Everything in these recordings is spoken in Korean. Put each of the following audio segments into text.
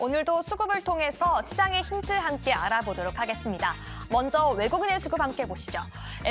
오늘도 수급을 통해서 시장의 힌트 함께 알아보도록 하겠습니다. 먼저 외국인의 수급 함께 보시죠.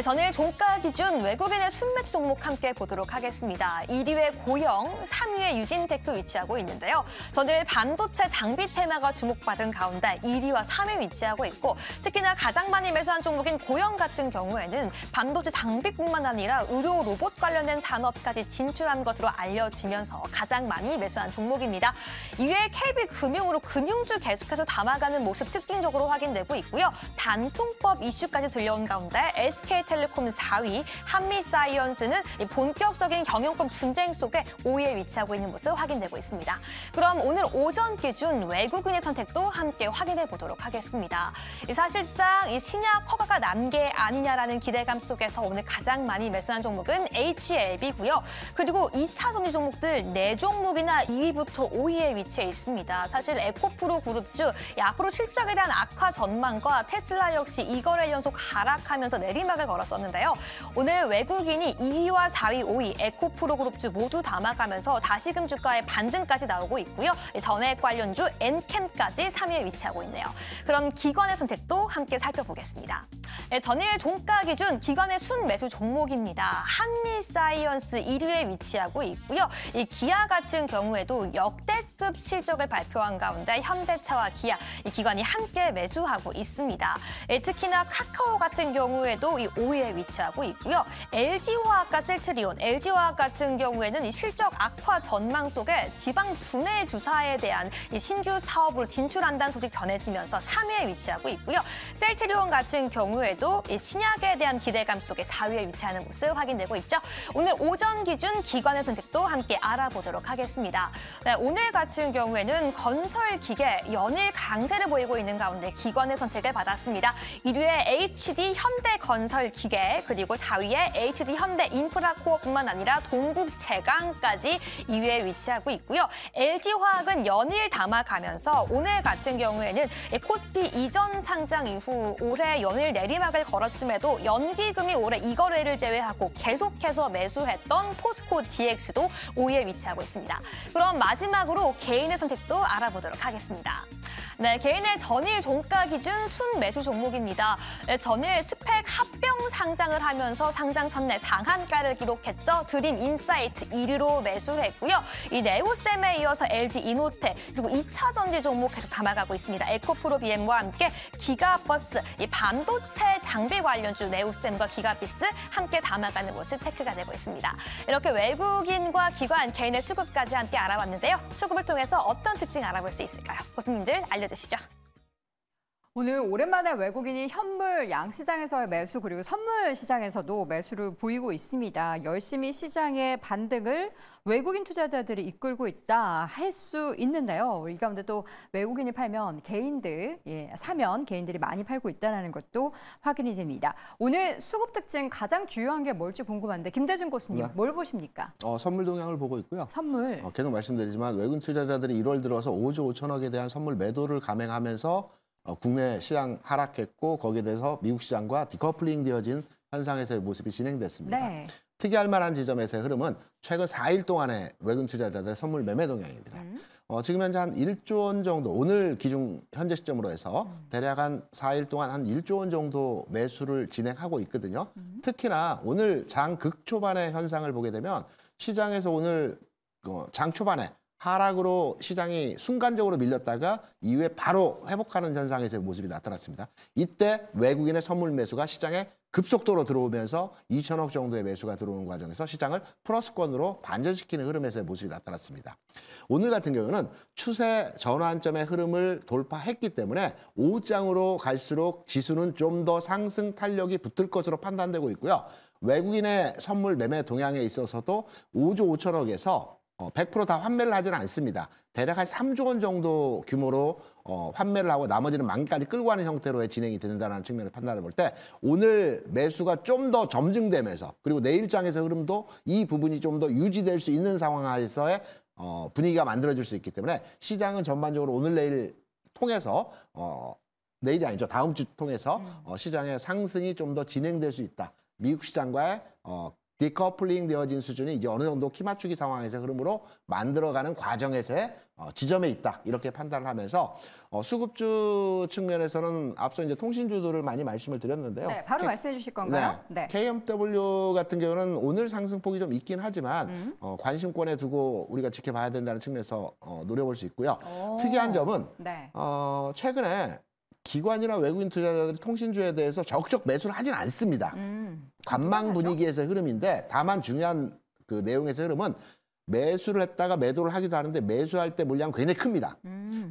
전일 종가 기준 외국인의 순매수 종목 함께 보도록 하겠습니다. 1위에 고영, 3위에 유진테크 위치하고 있는데요. 전일 반도체 장비 테마가 주목받은 가운데 1위와 3위 위치하고 있고 특히나 가장 많이 매수한 종목인 고영 같은 경우에는 반도체 장비뿐만 아니라 의료 로봇 관련된 산업까지 진출한 것으로 알려지면서 가장 많이 매수한 종목입니다. 이외에 KB금융으로 금융주 계속해서 담아가는 모습 특징적으로 확인되고 있고요. 단통법 이슈까지 들려온 가운데 SK텔레콤 4위, 한미사이언스는 본격적인 경영권 분쟁 속에 5위에 위치하고 있는 모습 확인되고 있습니다. 그럼 오늘 오전 기준 외국인의 선택도 함께 확인해 보도록 하겠습니다. 사실상 이 신약 허가가 난 게 아니냐라는 기대감 속에서 오늘 가장 많이 매수한 종목은 HLB고요. 그리고 2차 전지 종목들 4종목이나 2위부터 5위에 위치해 있습니다. 사실 에코프로 그룹주 앞으로 실적에 대한 악화 전망과 테슬라 역시 2거래 연속 하락하면서 내리막을 걸었었는데요. 오늘 외국인이 2위와 4위, 5위 에코프로 그룹주 모두 담아가면서 다시금 주가의 반등까지 나오고 있고요. 전액 관련주 엔캠까지 3위에 위치하고 있네요. 그럼 기관의 선택도 함께 살펴보겠습니다. 전일 종가 기준 기관의 순매수 종목입니다. 한미사이언스 1위에 위치하고 있고요. 이 기아 같은 경우에도 역대급 실적을 발표한 가운데 현대차와 기아, 이 기관이 함께 매수하고 있습니다. 특히나 카카오 같은 경우에도 이 5위에 위치하고 있고요. LG화학과 셀트리온, LG화학 같은 경우에는 이 실적 악화 전망 속에 지방 분해 주사에 대한 이 신규 사업으로 진출한다는 소식 전해지면서 3위에 위치하고 있고요. 셀트리온 같은 경우에도 이 신약에 대한 기대감 속에 4위에 위치하는 모습 확인되고 있죠. 오늘 오전 기준 기관의 선택도 함께 알아보도록 하겠습니다. 네, 오늘 같은 경우에는 건설기계 연일 강세를 보이고 있는 가운데 기관의 선택을 받았습니다. 1위에 HD 현대건설기계 그리고 4위에 HD 현대인프라코어뿐만 아니라 동국제강까지 2위에 위치하고 있고요. LG화학은 연일 담아가면서 오늘 같은 경우에는 코스피 이전 상장 이후 올해 연일 내리막을 걸었음에도 연기금이 올해 2거래를 제외하고 계속해서 매수했던 포스코 DX도 5위에 위치하고 있습니다. 그럼 마지막으로 개인의 선택도 알아보도록 하겠습니다. 네, 개인의 전일 종가 기준 순매수 종목입니다. 네, 전일 스펙 합병 상장을 하면서 상장 첫날 상한가를 기록했죠. 드림인사이트 1위로 매수했고요. 이 네오셈에 이어서 LG이노텍 그리고 2차 전지 종목 계속 담아가고 있습니다. 에코프로 BM과 함께 기가버스, 이 반도체 장비 관련주 네오셈과 기가비스 함께 담아가는 모습 체크가 되고 있습니다. 이렇게 외국인과 기관, 개인의 수급까지 함께 알아봤는데요. 수급을 통해서 어떤 특징 알아볼 수 있을까요? 교수님들 알려주시죠. 오늘 오랜만에 외국인이 현물 양시장에서의 매수 그리고 선물 시장에서도 매수를 보이고 있습니다. 열심히 시장의 반등을 외국인 투자자들이 이끌고 있다 할 수 있는데요. 이 가운데 또 외국인이 팔면 개인들, 사면 개인들이 많이 팔고 있다는 것도 확인이 됩니다. 오늘 수급 특징 가장 중요한 게 뭘지 궁금한데 김대중 교수님 네. 뭘 보십니까? 선물 동향을 보고 있고요. 선물. 계속 말씀드리지만 외국인 투자자들이 1월 들어서 5조 5천억에 대한 선물 매도를 감행하면서 국내 시장 하락했고 거기에 대해서 미국 시장과 디커플링 되어진 현상에서의 모습이 진행됐습니다. 네. 특이할 만한 지점에서의 흐름은 최근 4일 동안의 외국인 투자자들의 선물 매매 동향입니다. 지금 현재 한 1조 원 정도, 오늘 기준 현재 시점으로 해서 대략 한 4일 동안 한 1조 원 정도 매수를 진행하고 있거든요. 특히나 오늘 장 극초반의 현상을 보게 되면 시장에서 오늘 장 초반에 하락으로 시장이 순간적으로 밀렸다가 이후에 바로 회복하는 현상에서의 모습이 나타났습니다. 이때 외국인의 선물 매수가 시장에 급속도로 들어오면서 2천억 정도의 매수가 들어오는 과정에서 시장을 플러스권으로 반전시키는 흐름에서의 모습이 나타났습니다. 오늘 같은 경우는 추세 전환점의 흐름을 돌파했기 때문에 오후장으로 갈수록 지수는 좀 더 상승 탄력이 붙을 것으로 판단되고 있고요. 외국인의 선물 매매 동향에 있어서도 5조 5천억에서 100% 다 환매를 하지는 않습니다. 대략 한 3조 원 정도 규모로 환매를 하고 나머지는 만기까지 끌고 가는 형태로의 진행이 된다는 측면을 판단해 볼 때 오늘 매수가 좀 더 점증되면서 그리고 내일장에서 흐름도 이 부분이 좀 더 유지될 수 있는 상황에서의 분위기가 만들어질 수 있기 때문에 시장은 전반적으로 오늘 내일 통해서 내일이 아니죠. 다음 주 통해서 시장의 상승이 좀 더 진행될 수 있다. 미국 시장과의 디커플링 되어진 수준이 이제 어느 정도 키 맞추기 상황에서 흐름으로 만들어가는 과정에서의 지점에 있다. 이렇게 판단을 하면서 수급주 측면에서는 앞서 이제 통신주들을 많이 말씀을 드렸는데요. 네, 바로 말씀해 주실 건가요? 네. KMW 같은 경우는 오늘 상승폭이 좀 있긴 하지만 관심권에 두고 우리가 지켜봐야 된다는 측면에서 노려볼 수 있고요. 특이한 점은 네. 최근에 기관이나 외국인 투자자들이 통신주에 대해서 적극적 매수를 하진 않습니다. 관망 분위기에서의 흐름인데 다만 중요한 그 내용에서의 흐름은 매수를 했다가 매도를 하기도 하는데 매수할 때 물량은 굉장히 큽니다.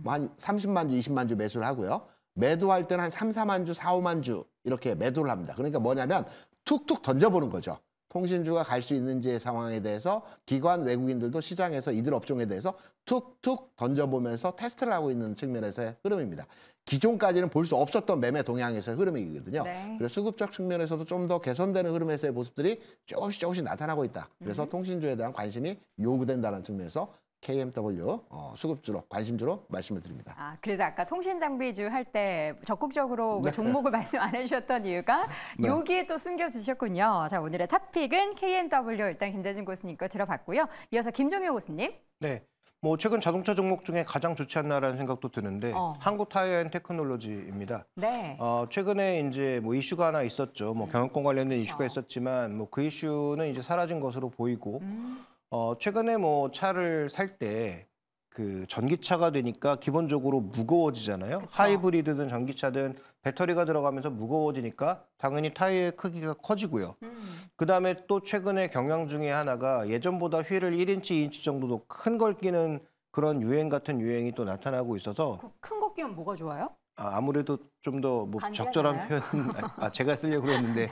뭐 한 30만 주, 20만 주 매수를 하고요. 매도할 때는 한 3, 4만 주, 4, 5만 주 이렇게 매도를 합니다. 그러니까 뭐냐면 툭툭 던져보는 거죠. 통신주가 갈 수 있는지의 상황에 대해서 기관 외국인들도 시장에서 이들 업종에 대해서 툭툭 던져보면서 테스트를 하고 있는 측면에서의 흐름입니다. 기존까지는 볼 수 없었던 매매 동향에서의 흐름이거든요. 네. 그래서 수급적 측면에서도 좀 더 개선되는 흐름에서의 모습들이 조금씩 나타나고 있다. 그래서 통신주에 대한 관심이 요구된다는 측면에서 KMW 수급주로 관심주로 말씀을 드립니다. 아, 그래서 아까 통신 장비주 할 때 적극적으로 그 종목을 말씀 안 해주셨던 이유가 네. 여기에 또 숨겨두셨군요. 자, 오늘의 탑픽은 KMW 일단 김대진 교수님 거 들어봤고요. 이어서 김종효 교수님. 네. 뭐 최근 자동차 종목 중에 가장 좋지 않나라는 생각도 드는데 한국타이어앤테크놀로지입니다. 네. 최근에 이제 뭐 이슈가 하나 있었죠. 뭐 경영권 관련된 이슈가 있었지만 뭐 그 이슈는 이제 사라진 것으로 보이고 최근에 뭐 차를 살 때 그 전기차가 되니까 기본적으로 무거워지잖아요. 그쵸. 하이브리드든 전기차든 배터리가 들어가면서 무거워지니까 당연히 타이어의 크기가 커지고요. 그다음에 또 최근에 경향 중에 하나가 예전보다 휠을 1인치, 2인치 정도 더 큰 걸 끼는 그런 유행 같은 유행이 또 나타나고 있어서 큰 거 끼면 뭐가 좋아요? 아무래도 좀 더 뭐 간지가 적절한 나요? 표현 제가 쓰려고 그랬는데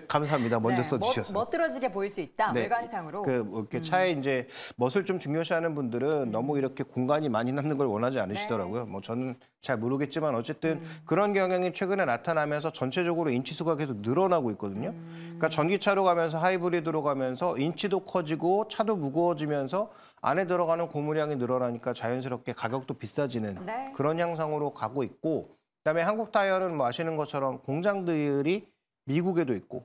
감사합니다. 먼저 써주셔서. 멋들어지게 보일 수 있다. 네. 외관상으로. 뭐 이렇게 차에 이제 멋을 좀 중요시하는 분들은 너무 이렇게 공간이 많이 남는 걸 원하지 않으시더라고요. 뭐 저는 잘 모르겠지만 어쨌든 그런 경향이 최근에 나타나면서 전체적으로 인치수가 계속 늘어나고 있거든요. 그러니까 전기차로 가면서 하이브리드로 가면서 인치도 커지고 차도 무거워지면서 안에 들어가는 고무량이 늘어나니까 자연스럽게 가격도 비싸지는 네. 그런 향상으로 가고 있고 그다음에 한국 타이어는 뭐 아시는 것처럼 공장들이 미국에도 있고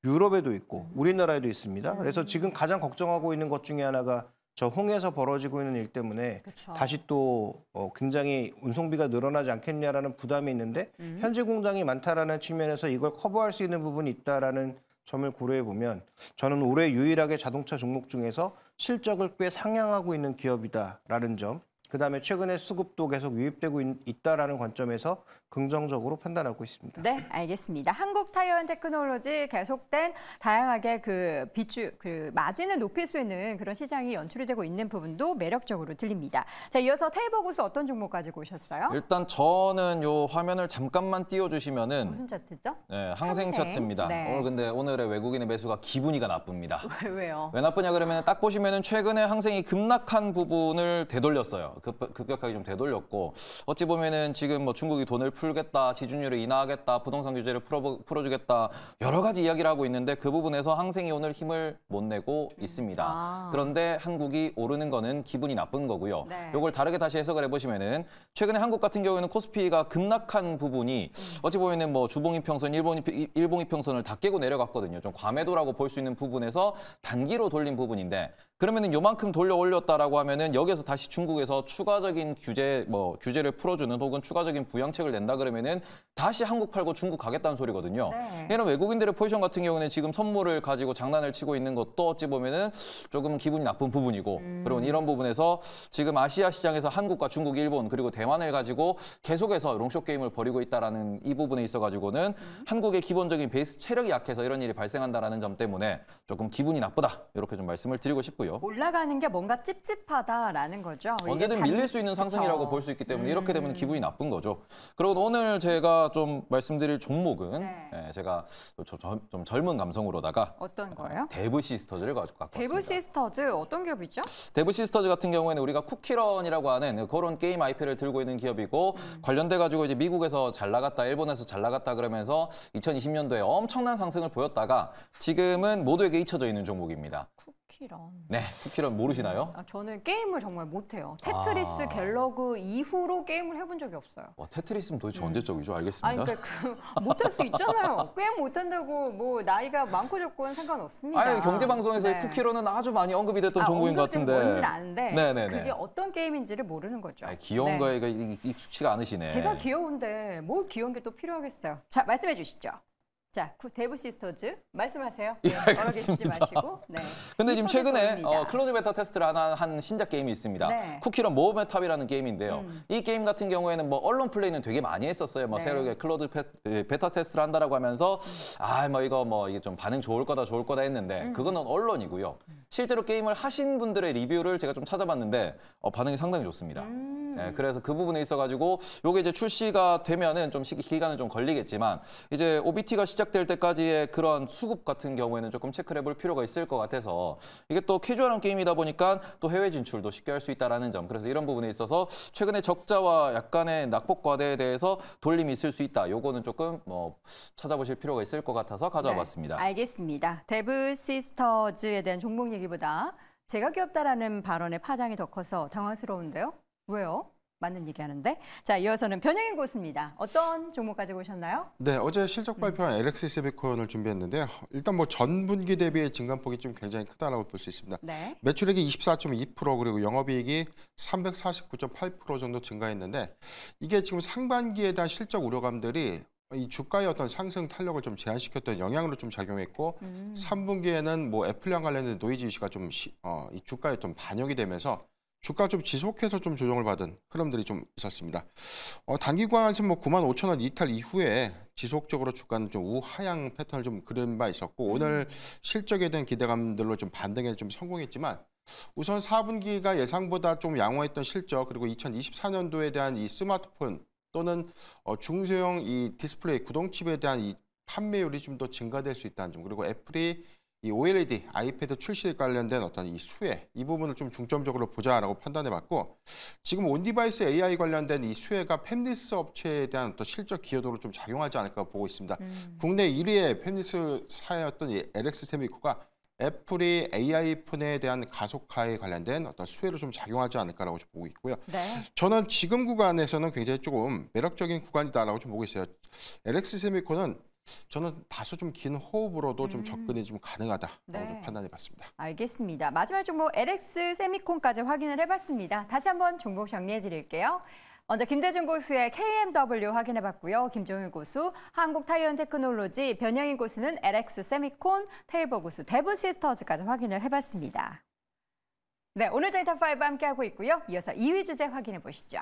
유럽에도 있고 우리나라에도 있습니다. 그래서 지금 가장 걱정하고 있는 것 중에 하나가 저 홍해에서 벌어지고 있는 일 때문에 그쵸. 다시 또 굉장히 운송비가 늘어나지 않겠냐라는 부담이 있는데 현지 공장이 많다라는 측면에서 이걸 커버할 수 있는 부분이 있다라는 점을 고려해 보면 저는 올해 유일하게 자동차 종목 중에서 실적을 꽤 상향하고 있는 기업이다라는 점, 그다음에 최근에 수급도 계속 유입되고 있다라는 관점에서 긍정적으로 판단하고 있습니다. 네, 알겠습니다. 한국타이어앤테크놀로지 계속된 다양하게 그 마진을 높일 수 있는 그런 시장이 연출이 되고 있는 부분도 매력적으로 들립니다. 자, 이어서 테이버 고수 어떤 종목 가지고 오셨어요? 일단 저는 요 화면을 잠깐만 띄워주시면은 무슨 차트죠? 네, 항생 차트입니다. 네. 근데 오늘의 외국인의 매수가 기분이가 나쁩니다. 왜요? 왜 나쁘냐 그러면 딱 보시면은 최근에 항생이 급락한 부분을 되돌렸어요. 급격하게 좀 되돌렸고 어찌 보면은 지금 뭐 중국이 돈을 풀겠다, 지준율을 인하하겠다, 부동산 규제를 풀어주겠다 여러 가지 이야기를 하고 있는데 그 부분에서 항생이 오늘 힘을 못 내고 있습니다. 그런데 한국이 오르는 거는 기분이 나쁜 거고요. 네. 이걸 다르게 다시 해석을 해보시면은 최근에 한국 같은 경우에는 코스피가 급락한 부분이 어찌 보면은 뭐 주봉 이평선, 일봉 이평선을 다 깨고 내려갔거든요. 좀 과매도라고 볼 수 있는 부분에서 단기로 돌린 부분인데 그러면은 요만큼 돌려 올렸다라고 하면은 여기서 다시 중국에서 추가적인 규제를 풀어주는 혹은 추가적인 부양책을 낸다 그러면은 다시 한국 팔고 중국 가겠다는 소리거든요. 네. 이런 외국인들의 포지션 같은 경우는 지금 선물을 가지고 장난을 치고 있는 것도 어찌 보면은 조금 기분이 나쁜 부분이고 그리고 이런 부분에서 지금 아시아 시장에서 한국과 중국, 일본 그리고 대만을 가지고 계속해서 롱숏 게임을 벌이고 있다라는 이 부분에 있어가지고는 한국의 기본적인 베이스 체력이 약해서 이런 일이 발생한다라는 점 때문에 조금 기분이 나쁘다 이렇게 좀 말씀을 드리고 싶고요. 올라가는 게 뭔가 찝찝하다라는 거죠. 언제든 밀릴 수 있는 상승이라고 볼 수 있기 때문에 이렇게 되면 기분이 나쁜 거죠. 그리고 오늘 제가 좀 말씀드릴 종목은 네. 제가 좀 젊은 감성으로다가 어떤 거예요? 데브 시스터즈를 갖고 왔습니다. 데브 시스터즈 어떤 기업이죠? 데브 시스터즈 같은 경우에는 우리가 쿠키런이라고 하는 그런 게임 IP를 들고 있는 기업이고 관련돼 가지고 이제 미국에서 잘 나갔다, 일본에서 잘 나갔다 그러면서 2020년도에 엄청난 상승을 보였다가 지금은 모두에게 잊혀져 있는 종목입니다. 쿠키런. 네, 쿠키런 모르시나요? 저는 게임을 정말 못해요. 테트리스 갤러그 이후로 게임을 해본 적이 없어요. 와, 테트리스는 도대체 언제적이죠? 알겠습니다. 아니, 그러니까 못할 수 있잖아요. 게임 못한다고 뭐 나이가 많고 적고는 상관없습니다. 아니, 경제방송에서의 네. 쿠키런은 아주 많이 언급이 됐던 종목인 것 같은데. 뭔지는 아는데 네네네. 그게 어떤 게임인지를 모르는 거죠. 아니, 귀여운 네. 거에 익숙치가 않으시네. 제가 귀여운데 뭘 귀여운 게 또 필요하겠어요. 자, 말씀해 주시죠. 자, 데브 시스터즈 말씀하세요. 예, 네, 알겠습니다. 걸어 계시지 마시고. 네. 근데 지금 최근에 프로젝터입니다. 클로즈 베타 테스트를 한 신작 게임이 있습니다. 네. 쿠키런 모어메탑이라는 게임인데요. 이 게임 같은 경우에는 뭐 언론 플레이는 되게 많이 했었어요. 뭐 네. 새롭게 클로즈 베타 테스트를 한다라고 하면서 이게 좀 반응 좋을 거다 했는데 그거는 언론이고요. 실제로 게임을 하신 분들의 리뷰를 제가 좀 찾아봤는데 반응이 상당히 좋습니다. 네, 그래서 그 부분에 있어가지고 요게 이제 출시가 되면은 좀 기간은 좀 걸리겠지만 이제 OBT가 시작될 때까지의 그런 수급 같은 경우에는 조금 체크를 해볼 필요가 있을 것 같아서 이게 또 캐주얼한 게임이다 보니까 또 해외 진출도 쉽게 할 수 있다라는 점. 그래서 이런 부분에 있어서 최근에 적자와 약간의 낙폭 과대에 대해서 돌림이 있을 수 있다. 요거는 조금 찾아보실 필요가 있을 것 같아서 가져와 봤습니다. 알겠습니다. 데브 시스터즈에 대한 종목 얘기보다 제가 귀엽다라는 발언의 파장이 더 커서 당황스러운데요. 왜요? 맞는 얘기하는데. 자, 이어서는 변형인 고수입니다. 어떤 종목 가지고 오셨나요? 네, 어제 실적 발표한 LX 세미콘을 준비했는데요. 일단 뭐 전분기 대비의 증감폭이 좀 굉장히 크다라고 볼 수 있습니다. 네. 매출액이 24.2% 그리고 영업이익이 349.8% 정도 증가했는데 이게 지금 상반기에 대한 실적 우려감들이 이 주가의 어떤 상승 탄력을 좀 제한시켰던 영향으로 좀 작용했고 3분기에는 뭐 애플랑 관련된 노이즈 이슈가 좀 이 주가에 좀 반영이 되면서 주가 좀 지속해서 좀 조정을 받은 흐름들이 좀 있었습니다. 단기간에서 뭐 95,000원 이탈 이후에 지속적으로 주가는 좀 우하향 패턴을 좀 그린 바 있었고 오늘 실적에 대한 기대감들로 좀 반등에 좀 성공했지만 우선 4분기가 예상보다 좀 양호했던 실적 그리고 2024년도에 대한 이 스마트폰 또는 중소형 이 디스플레이 구동칩에 대한 이 판매율이 좀 더 증가될 수 있다는 점 그리고 애플이 이 OLED 아이패드 출시 관련된 어떤 이 수혜 이 부분을 좀 중점적으로 보자라고 판단해봤고 지금 온디바이스 AI 관련된 이 수혜가 팹리스 업체에 대한 어떤 실적 기여도로 좀 작용하지 않을까 보고 있습니다. 국내 1위의 팹리스사였던 이 LX 세미코가 애플이 AI 폰에 대한 가속화에 관련된 어떤 수혜로 좀 작용하지 않을까라고 좀 보고 있고요. 네. 저는 지금 구간에서는 굉장히 조금 매력적인 구간이다라고 좀 보고 있어요. LX 세미코는 저는 다소 좀 긴 호흡으로도 좀 접근이 좀 가능하다라고 네. 판단해봤습니다. 알겠습니다. 마지막 종목 LX 세미콘까지 확인을 해봤습니다. 다시 한번 종목 정리해드릴게요. 먼저 김대중 고수의 KMW 확인해봤고요. 김종일 고수, 한국타이언테크놀로지, 변영인 고수는 LX 세미콘, 테이버 고수, 데브 시스터즈까지 확인을 해봤습니다. 네, 오늘 저희 탑5 함께하고 있고요. 이어서 2위 주제 확인해 보시죠.